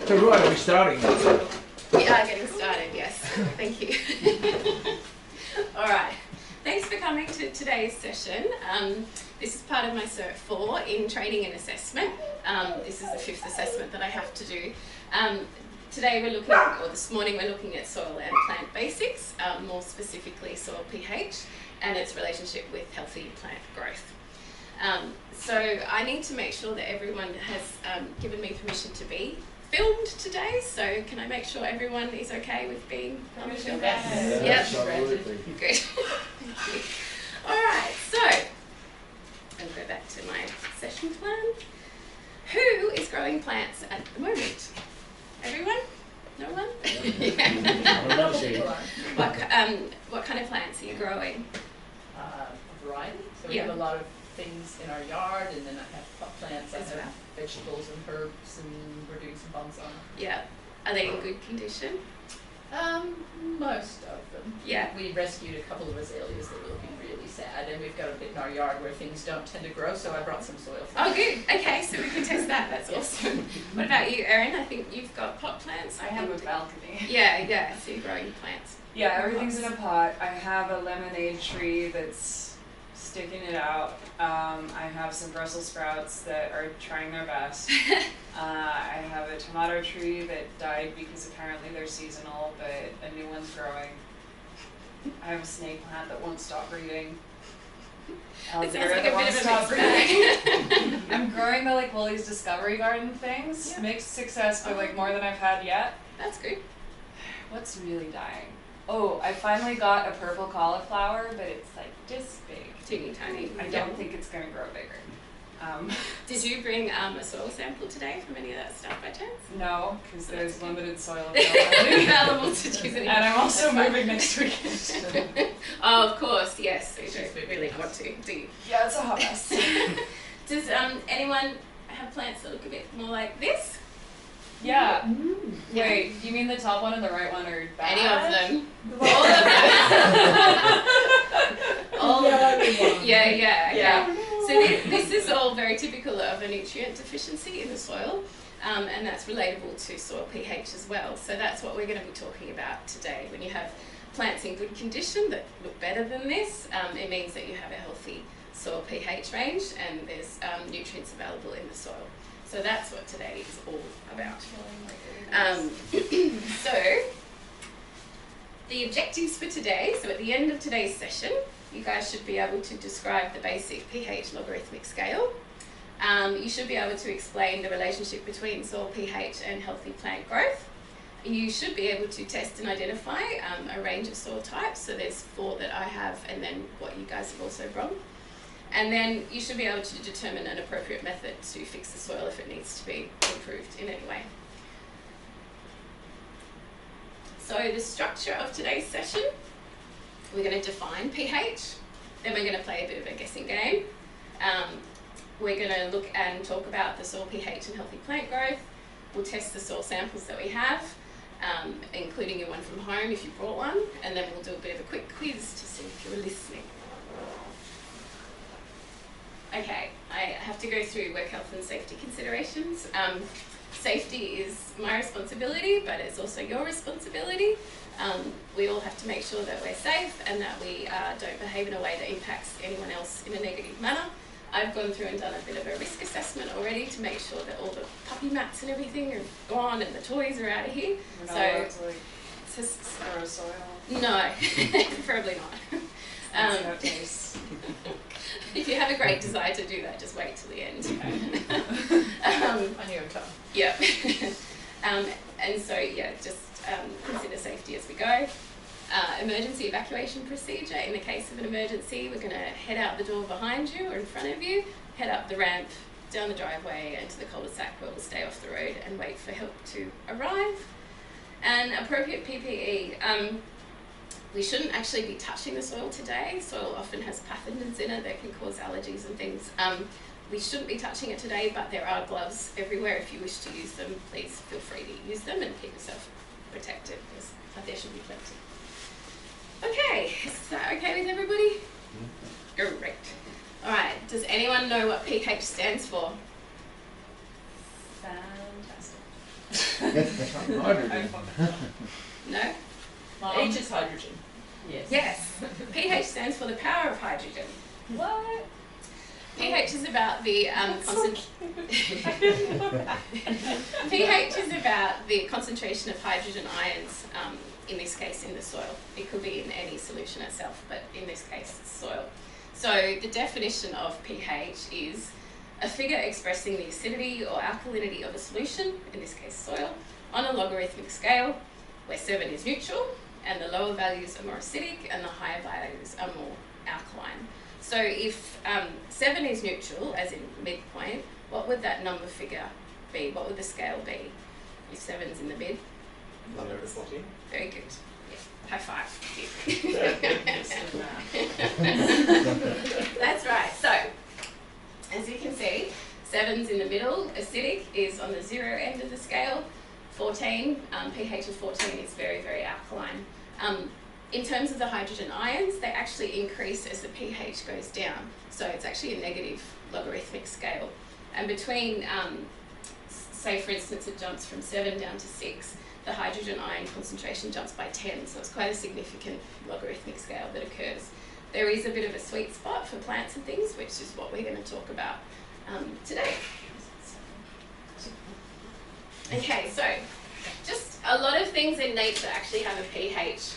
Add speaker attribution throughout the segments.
Speaker 1: So right, are we starting?
Speaker 2: We are getting started, yes. Thank you. All right. Thanks for coming to today's session. This is part of my Cert 4 in Training and Assessment. This is the 5th assessment that I have to do. Today we're looking, or this morning we're looking at soil and plant basics, more specifically soil pH and its relationship with healthy plant growth. So I need to make sure that everyone has given me permission to be filmed today, so can I make sure everyone is okay with being filmed?
Speaker 1: Yeah,
Speaker 2: Yep.
Speaker 1: absolutely.
Speaker 2: Good. Thank you. Alright, so I'll go back to my session plan. Who is growing plants at the moment? Everyone? No one? What kind of plants are you growing?
Speaker 3: A variety. So we
Speaker 2: Yeah.
Speaker 3: have a lot of things in our yard, and then I have pot plants, I
Speaker 2: As
Speaker 3: have
Speaker 2: well.
Speaker 3: vegetables and herbs, and we're doing some bonsai.
Speaker 2: Yeah. Are they in good condition?
Speaker 3: Most of them.
Speaker 2: Yeah.
Speaker 3: We rescued a couple of azaleas that were looking really sad, and we've got a bit in our yard where things don't tend to grow, so I brought some soil.
Speaker 2: Oh, good. Okay, so we can test that. That's awesome. What about you, Erin? I think you've got pot plants.
Speaker 4: I have a balcony.
Speaker 2: Yeah, so you're growing plants.
Speaker 4: Yeah, everything's in a pot. I have a lemonade tree that's sticking it out. I have some Brussels sprouts that are trying their best. I have a tomato tree that died because apparently they're seasonal, but a new one's growing. I have a snake plant that won't stop breeding.
Speaker 2: It sounds like
Speaker 4: that
Speaker 2: a
Speaker 4: won't
Speaker 2: bit of a
Speaker 4: stop
Speaker 2: mixed bag.
Speaker 4: I'm growing the Woolies Discovery Garden things.
Speaker 2: Yeah.
Speaker 4: Mixed success, but more than I've had yet.
Speaker 2: That's good.
Speaker 4: What's really dying? Oh, I finally got a purple cauliflower, but it's like this big.
Speaker 2: Teeny tiny.
Speaker 4: I don't think it's gonna grow bigger.
Speaker 2: Did you bring a soil sample today from any of that stuff by chance?
Speaker 4: No, because there's
Speaker 2: That's okay.
Speaker 4: limited soil availability.
Speaker 2: Available to choose any.
Speaker 4: And I'm also
Speaker 2: That's fine.
Speaker 4: moving next weekend.
Speaker 2: Oh, of course, yes. So you don't really want to, do you?
Speaker 4: Yeah, it's a hot mess.
Speaker 2: Does anyone have plants that look a bit more like this?
Speaker 4: Yeah.
Speaker 2: Yeah.
Speaker 4: Wait, you mean the top one and the right one are bad?
Speaker 2: Any of them? All of them. All of them. Yeah. So this is all very typical of a nutrient deficiency in the soil, and that's relatable to soil pH as well. So that's what we're going to be talking about today. When you have plants in good condition that look better than this, it means that you have a healthy soil pH range and there's nutrients available in the soil. So that's what today is all about. So the objectives for today, so at the end of today's session, you guys should be able to describe the basic pH logarithmic scale. You should be able to explain the relationship between soil pH and healthy plant growth. You should be able to test and identify a range of soil types. So there's 4 that I have, and then what you guys have also brought. And then you should be able to determine an appropriate method to fix the soil if it needs to be improved in any way. So the structure of today's session, we're going to define pH, then we're going to play a bit of a guessing game. We're going to look and talk about the soil pH and healthy plant growth. We'll test the soil samples that we have, including your one from home if you brought one, and then we'll do a bit of a quick quiz to see if you were listening. Okay, I have to go through work health and safety considerations. Safety is my responsibility, but it's also your responsibility. We all have to make sure that we're safe and that we don't behave in a way that impacts anyone else in a negative manner. I've gone through and done a bit of a risk assessment already to make sure that all the puppy mats and everything are gone and the toys are out of here.
Speaker 4: We're not allowed to
Speaker 2: Just,
Speaker 4: throw soil.
Speaker 2: no, preferably not.
Speaker 4: That's how it tastes.
Speaker 2: If you have a great desire to do that, just wait till the end.
Speaker 3: On your tongue.
Speaker 2: Yeah. And so, yeah, just consider safety as we go. Emergency evacuation procedure. In the case of an emergency, we're going to head out the door behind you or in front of you, head up the ramp, down the driveway and to the cul-de-sac where we'll stay off the road and wait for help to arrive. And appropriate PPE. We shouldn't actually be touching the soil today. Soil often has pathogens in it that can cause allergies and things. We shouldn't be touching it today, but there are gloves everywhere. If you wish to use them, please feel free to use them and keep yourself protected, because there should be plenty. Okay, is that okay with everybody? Great. All right, does anyone know what pH stands for?
Speaker 4: Fantastic.
Speaker 1: Hydrogen.
Speaker 2: No?
Speaker 3: H is hydrogen.
Speaker 5: Yes.
Speaker 2: Yes. pH stands for the power of hydrogen.
Speaker 3: What?
Speaker 2: pH is about the pH is about the concentration of hydrogen ions, in this case in the soil. It could be in any solution itself, but in this case it's soil. So the definition of pH is a figure expressing the acidity or alkalinity of a solution, in this case soil, on a logarithmic scale where 7 is neutral and the lower values are more acidic and the higher values are more alkaline. So if 7 is neutral, as in midpoint, what would that number figure be? What would the scale be if 7's in the mid? What would this- Very good. Yeah. High five. That's right. So, as you can see, 7's in the middle. Acidic is on the 0 end of the scale. 14, pH of 14 is very, very alkaline. In terms of the hydrogen ions, they actually increase as the pH goes down. So it's actually a negative logarithmic scale. And between, say for instance, it jumps from 7 down to 6, the hydrogen ion concentration jumps by 10. So it's quite a significant logarithmic scale that occurs. There is a bit of a sweet spot for plants and things, which is what we're going to talk about today. Okay, so just a lot of things in nature actually have a pH.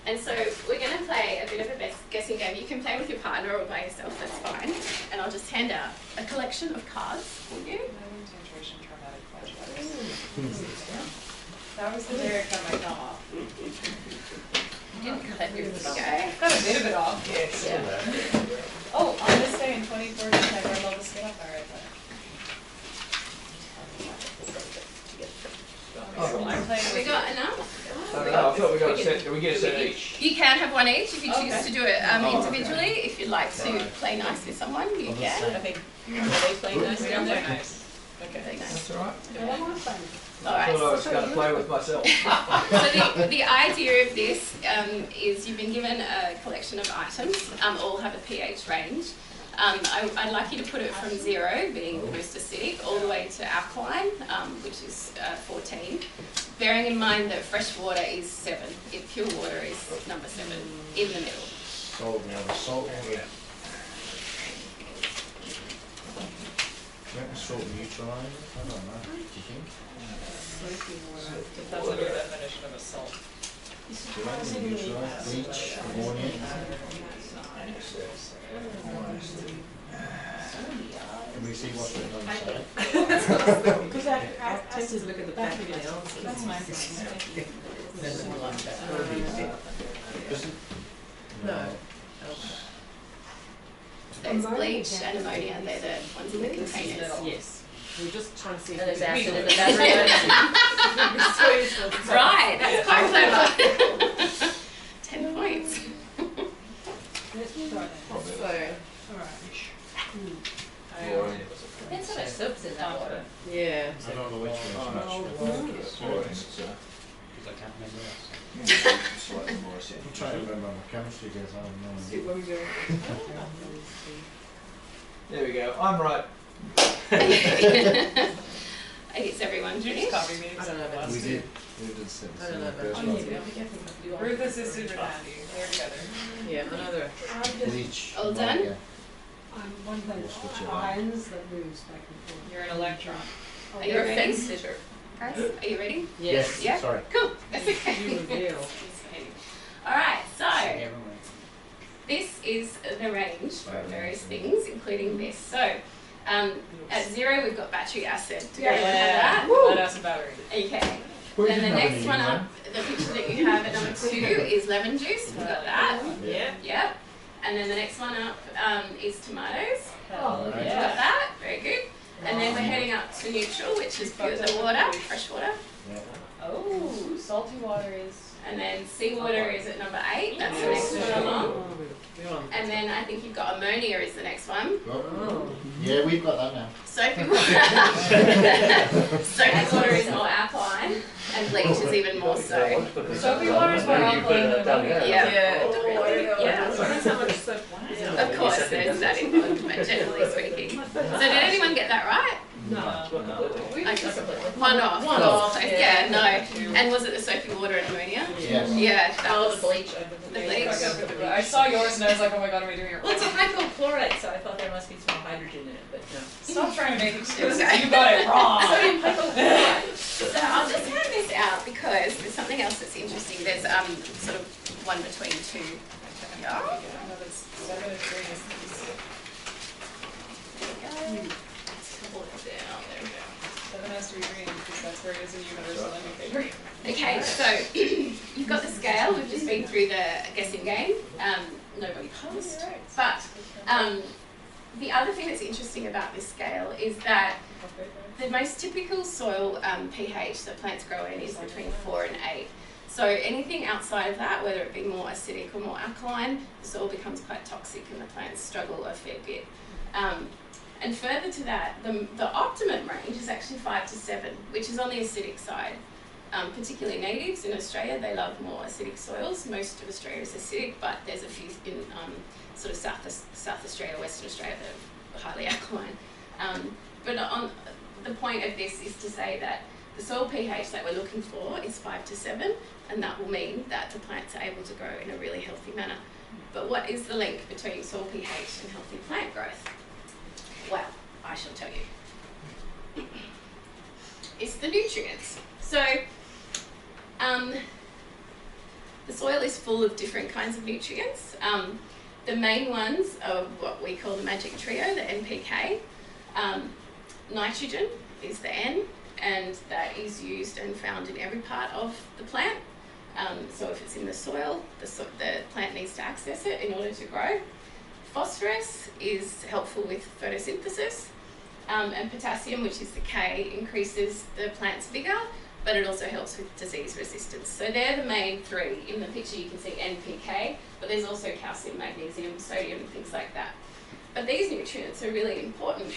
Speaker 2: And so we're going to play a bit of a guessing game. You can play with your partner or by yourself, that's fine. And I'll just hand out a collection of cards for you.
Speaker 4: Concentration traumatic flashbacks. That was the lyric on my thumb off.
Speaker 2: You didn't let your thumb go.
Speaker 4: Got a bit of it off.
Speaker 3: Yes.
Speaker 5: Yeah.
Speaker 4: Oh, on this day in 2014, I read all the stuff. All right, I'm playing
Speaker 2: Have we
Speaker 4: with
Speaker 2: got enough?
Speaker 1: I thought we got a set. We get a set each.
Speaker 2: You can have one each if you choose
Speaker 4: Okay.
Speaker 2: to do it individually. If you'd like to play nice with someone, you can.
Speaker 3: I think, are they playing nice
Speaker 4: you.
Speaker 3: down
Speaker 4: Play
Speaker 3: there?
Speaker 4: nice.
Speaker 3: Okay.
Speaker 2: Play nice.
Speaker 1: That's all right.
Speaker 2: All
Speaker 1: I
Speaker 2: right.
Speaker 1: thought I was going to play with myself.
Speaker 2: So the idea of this is you've been given a collection of items, all have a pH range. I'd like you to put it from 0, being the most acidic, all the way to alkaline, which is 14. Bearing in mind that fresh water is 7, pure water is number 7, in the middle.
Speaker 6: Salt water, salt water. Don't salt neutralise it? I don't know. Do you think?
Speaker 3: That's a good definition of a salt.
Speaker 6: Do you reckon neutralise? Bleach, ammonia? Can we see what's written on the side?
Speaker 5: Because I tend to look at the back of the answers.
Speaker 4: That's my problem.
Speaker 6: Doesn't-
Speaker 5: No.
Speaker 2: There's bleach and ammonia, they're the ones in the containers.
Speaker 5: Yes. We're just trying to see if
Speaker 3: And there's
Speaker 5: we
Speaker 3: acid
Speaker 5: can
Speaker 3: in the battery.
Speaker 2: Right, that's quite clever. 10 points.
Speaker 5: So,
Speaker 3: Depends how much soap's in that water.
Speaker 5: yeah.
Speaker 6: I don't know which one's
Speaker 1: Slightly more acidic.
Speaker 6: I'm trying to remember my chemistry guys, I don't know.
Speaker 5: See where we go.
Speaker 1: There we go. I'm right.
Speaker 2: I guess everyone's
Speaker 4: You
Speaker 2: ready.
Speaker 4: just copy me.
Speaker 5: I don't know about
Speaker 6: We
Speaker 5: this.
Speaker 6: did. We did sit
Speaker 5: I don't know about
Speaker 6: first
Speaker 5: that.
Speaker 6: one.
Speaker 4: Rufus is super handy. They're together.
Speaker 5: Yeah, another.
Speaker 6: Bleach.
Speaker 2: All done?
Speaker 6: ammonia.
Speaker 7: I'm one of
Speaker 6: We'll
Speaker 7: those
Speaker 6: switch it on.
Speaker 7: ions that moves back and forth.
Speaker 4: You're an electron.
Speaker 2: Are you
Speaker 3: You're a
Speaker 2: ready?
Speaker 3: fence sitter.
Speaker 2: Guys, are you ready?
Speaker 5: Yes.
Speaker 2: Yeah?
Speaker 6: Sorry.
Speaker 2: Cool, that's
Speaker 5: You
Speaker 2: okay.
Speaker 5: reveal.
Speaker 2: Alright, so this is the range for various things, including this. So, at 0 we've got battery acid. Do you have
Speaker 4: Lead acid battery.
Speaker 2: that? Okay.
Speaker 6: We
Speaker 2: Then the
Speaker 6: didn't have
Speaker 2: next
Speaker 6: any
Speaker 2: one
Speaker 6: in
Speaker 2: up, the picture that you have at number 2 is lemon juice. We've got that.
Speaker 3: Yeah.
Speaker 2: Yep. And then the next one up is tomatoes.
Speaker 3: Hell
Speaker 2: We've got
Speaker 3: yeah.
Speaker 2: that. Very good. And then we're heading up to neutral, which is pure the water, fresh water.
Speaker 6: Yeah.
Speaker 4: Oh, salty water is.
Speaker 2: And then seawater is at number 8. That's the next one along.
Speaker 5: We're on.
Speaker 2: And then I think you've got ammonia is the next one.
Speaker 5: Oh.
Speaker 6: Yeah, we've got that now.
Speaker 2: Soapy water. Soapy water is more alkaline, and bleach is even more so.
Speaker 4: Soapy water is more alkaline than ammonia.
Speaker 2: Yeah.
Speaker 5: Yeah.
Speaker 2: Yeah.
Speaker 5: How much soap?
Speaker 2: Of course, there's that involved, but generally speaking. So did anyone get that right?
Speaker 7: No.
Speaker 1: Not completely.
Speaker 2: I
Speaker 3: Not
Speaker 2: just,
Speaker 3: completely.
Speaker 2: one off.
Speaker 3: One off,
Speaker 2: Yeah,
Speaker 3: yeah.
Speaker 2: no. And was it the soapy water and ammonia?
Speaker 6: Yes.
Speaker 2: Yeah, that
Speaker 3: Oh,
Speaker 2: was
Speaker 3: the bleach.
Speaker 2: the bleach.
Speaker 4: I saw yours and I was like, oh my god, am I doing it
Speaker 3: Well, it's a
Speaker 4: wrong?
Speaker 3: hypochlorite, so I thought there must be some hydrogen in it, but no.
Speaker 4: Stop trying to make excuses.
Speaker 2: Okay.
Speaker 4: You got it wrong.
Speaker 3: Sodium hypochlorite.
Speaker 2: So I'll just hand this out because there's something else that's interesting. There's sort of one between two. Yeah.
Speaker 4: No, that's 7 and 3.
Speaker 2: There we go. Pull it down. There we go.
Speaker 4: 7 has to be green because that's where it is in universal indicator.
Speaker 2: Okay, so you've got the scale. We've just been through the guessing game. Nobody passed. But the other thing that's interesting about this scale is that the most typical soil pH that plants grow in is between 4 and 8. So anything outside of that, whether it be more acidic or more alkaline, the soil becomes quite toxic and the plants struggle a fair bit. And further to that, the optimum range is actually 5 to 7, which is on the acidic side. Particularly natives in Australia, they love more acidic soils. Most of Australia is acidic, but there's a few in sort of South Australia, Western Australia that are highly alkaline. But on the point of this is to say that the soil pH that we're looking for is 5 to 7, and that will mean that the plants are able to grow in a really healthy manner. But what is the link between soil pH and healthy plant growth? Well, I shall tell you. It's the nutrients. So, the soil is full of different kinds of nutrients. The main ones are what we call the magic trio, the NPK. Nitrogen is the N, and that is used and found in every part of the plant. So if it's in the soil, the plant needs to access it in order to grow. Phosphorus is helpful with photosynthesis, and potassium, which is the K, increases the plant's vigour, but it also helps with disease resistance. So they're the main three. In the picture you can see NPK, but there's also calcium, magnesium, sodium, things like that. But these nutrients are really important